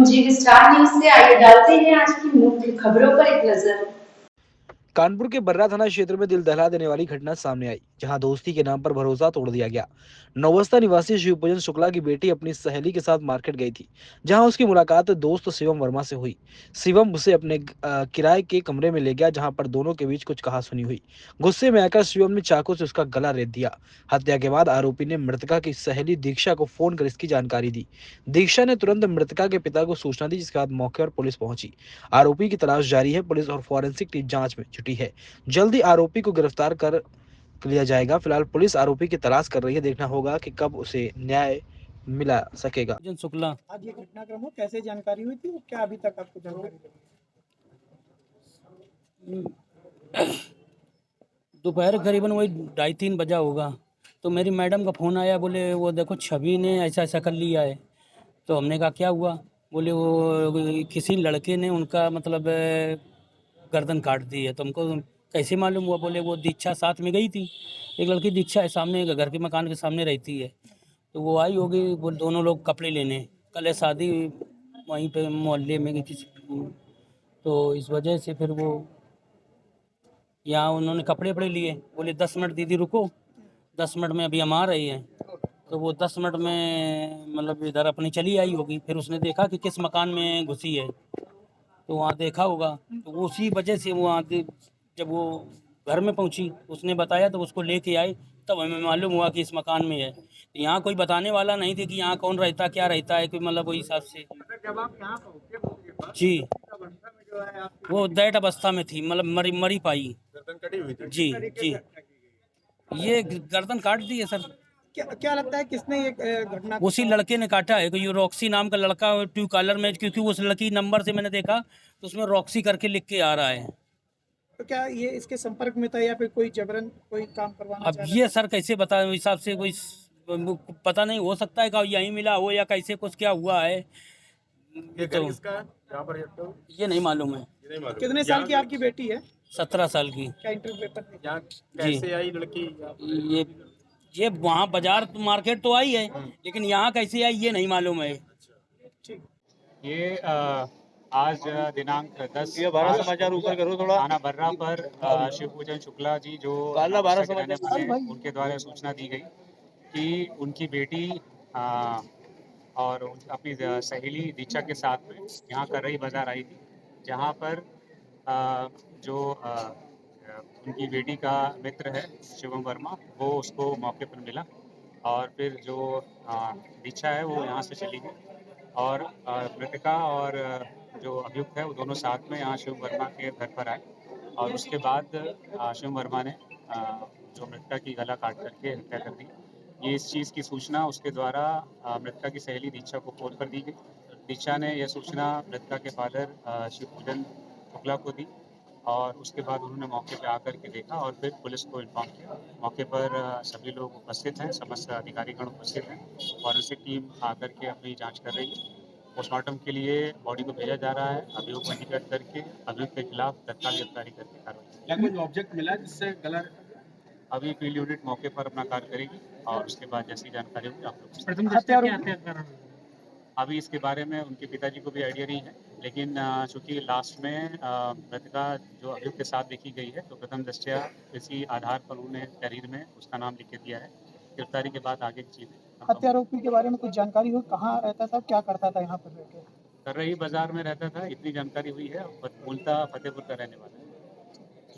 जी star news से आइए डालते हैं आज की मुख्य खबरों पर एक नजर। कानपुर के बर्रा थाना क्षेत्र में दिल दहला देने वाली घटना सामने आई, जहां दोस्ती के नाम पर भरोसा तोड़ दिया गया। नौवस्ता निवासी शिवपूजन शुक्ला की बेटी अपनी सहेली के साथ मार्केट गई थी, जहां उसकी मुलाकात दोस्त शिवम वर्मा से हुई। शिवम उसे अपने किराए के कमरे में ले गया, जहां पर दोनों के बीच कुछ कहासुनी हुई। गुस्से में आकर शिवम ने चाकू से उसका गला रेत दिया। हत्या के बाद आरोपी ने मृतका की सहेली दीक्षा को फोन कर इसकी जानकारी दी। दीक्षा ने तुरंत मृतका के पिता को सूचना दी, जिसके बाद मौके पर पुलिस पहुंची। आरोपी की तलाश जारी है। पुलिस और फॉरेंसिक टीम जांच में जुटी है। जल्दी आरोपी को गिरफ्तार कर लिया जाएगा। फिलहाल पुलिस आरोपी की तलाश कर रही है। देखना होगा कि कब उसे न्याय मिला सकेगा। शुक्ला, आज ये घटनाक्रम हो कैसे जानकारी हुई थी और क्या अभी तक आपको जानकारी लगी? दोपहर करीबन वही 2:30-3 बजा होगा, तो मेरी मैडम का फ़ोन आया, बोले वो देखो छवि ने ऐसा ऐसा कर लिया है। तो हमने कहा क्या हुआ? बोले वो किसी लड़के ने उनका मतलब गर्दन काट दी है। तो हमको कैसे मालूम हुआ? बोले वो दीक्षा साथ में गई थी, एक लड़की दीक्षा है, सामने घर के मकान के सामने रहती है। तो वो आई होगी, वो दोनों लोग कपड़े लेने, कल है शादी वहीं पे मोहल्ले में किसी, तो इस वजह से फिर वो यहाँ उन्होंने कपड़े वपड़े लिए। बोले 10 मिनट दीदी रुको, 10 मिनट में अभी हम आ रहे हैं। तो वो 10 मिनट में मतलब इधर अपनी चली आई होगी। फिर उसने देखा कि किस मकान में घुसी है, तो वहाँ देखा होगा। तो वो उसी वजह से वो वहाँ जब वो घर में पहुँची, उसने बताया तो उसको लेके आई, तब हमें मालूम हुआ कि इस मकान में है। तो यहाँ कोई बताने वाला नहीं थे कि यहाँ कौन रहता क्या रहता है, कोई मतलब वही हिसाब से। जब आप यहाँ पहुंचे मौके पर, जी, तो अवस्था में जो है आपकी वो डेड अवस्था में थी, मतलब मरी मरी पाई। गर्दन कटी हुई थी। जी किस तरीके जी, से हत्या की गई? ये गर्दन काट दी है सर। क्या क्या लगता है किसने ये घटना को उसी लड़के ने काटा है, कोई रॉक्सी नाम का लड़का ट्रू कॉलर में, क्योंकि उस लड़की नंबर से मैंने देखा तो उसमें रॉक्सी करके लिख के आ रहा है। तो क्या ये इसके संपर्क में था या फिर कोई जबरन कोई काम करवाना अब चाह रहा ये था? सर कैसे बता, हिसाब से कोई पता नहीं, हो सकता है कि यहीं मिला हो या कैसे कुछ क्या हुआ है, ये तो घर किसका है? यहाँ पर ये नहीं मालूम है। ये नहीं मालूम। कितने साल की आपकी बेटी है? 17 साल की। क्या इंटरव्यू पेपर में? यहाँ जी, कैसे आई लड़की? ये ये वहाँ बाजार मार्केट तो आई है, लेकिन यहाँ कैसे आई ये नहीं मालूम है। ठीक। ये आज दिनांक 10 ये 12 समाचार ऊपर करो थोड़ा। थाना बर्रा पर शिवपूजन शुक्ला जी जो नौबस्ता के रहने वाले हैं, उनके द्वारा सूचना दी गई कि उनकी बेटी और अपनी सहेली दीक्षा के साथ में यहाँ करई बाजार आई थी, जहाँ पर जो उनकी बेटी का मित्र है शिवम वर्मा, वो उसको मौके पर मिला और फिर जो दीक्षा है वो यहाँ से चली गई और मृतका और जो अभियुक्त है वो दोनों साथ में यहाँ शिव वर्मा के घर पर आए और उसके बाद शिव वर्मा ने जो मृतका की गला काट करके हत्या कर दी। ये इस चीज़ की सूचना उसके द्वारा मृतका की सहेली दीक्षा को फ़ोन पर दी गई। दीक्षा ने यह सूचना मृतका के फादर शिवपूजन शुक्ला को दी और उसके बाद उन्होंने मौके पर आकर के देखा और फिर पुलिस को इन्फॉर्म किया। मौके पर सभी लोग उपस्थित हैं, समस्त अधिकारीगण उपस्थित हैं। फॉरेंसिक टीम आकर के अपनी जांच कर रही है। पोस्टमार्टम के लिए बॉडी को भेजा जा रहा है। अभियोग पंजीकृत करके अभियुक्त के खिलाफ तत्काल गिरफ्तारी करके कार्रवाई। क्या कोई ऑब्जेक्ट मिला जिससे गला? अभी फील्ड यूनिट मौके पर अपना कार्य करेगी और उसके बाद जैसी जानकारी होगी आप लोग हत्या अभी इसके बारे में उनके पिताजी को भी आइडिया नहीं है, लेकिन चूंकि लास्ट में मृतका जो अभियुक्त के साथ देखी गई है तो प्रथम दृष्टया इसी आधार पर उन्होंने तहरीर में उसका नाम लिख के दिया है। गिरफ्तारी के बाद आगे की चीज़ें हत्यारोपी के बारे में कुछ जानकारी हुई? कहाँ रहता था, क्या करता था यहाँ पर रहकर? कर रही बाजार में रहता था, इतनी जानकारी हुई है। मूलतः फतेहपुर का रहने वाला है।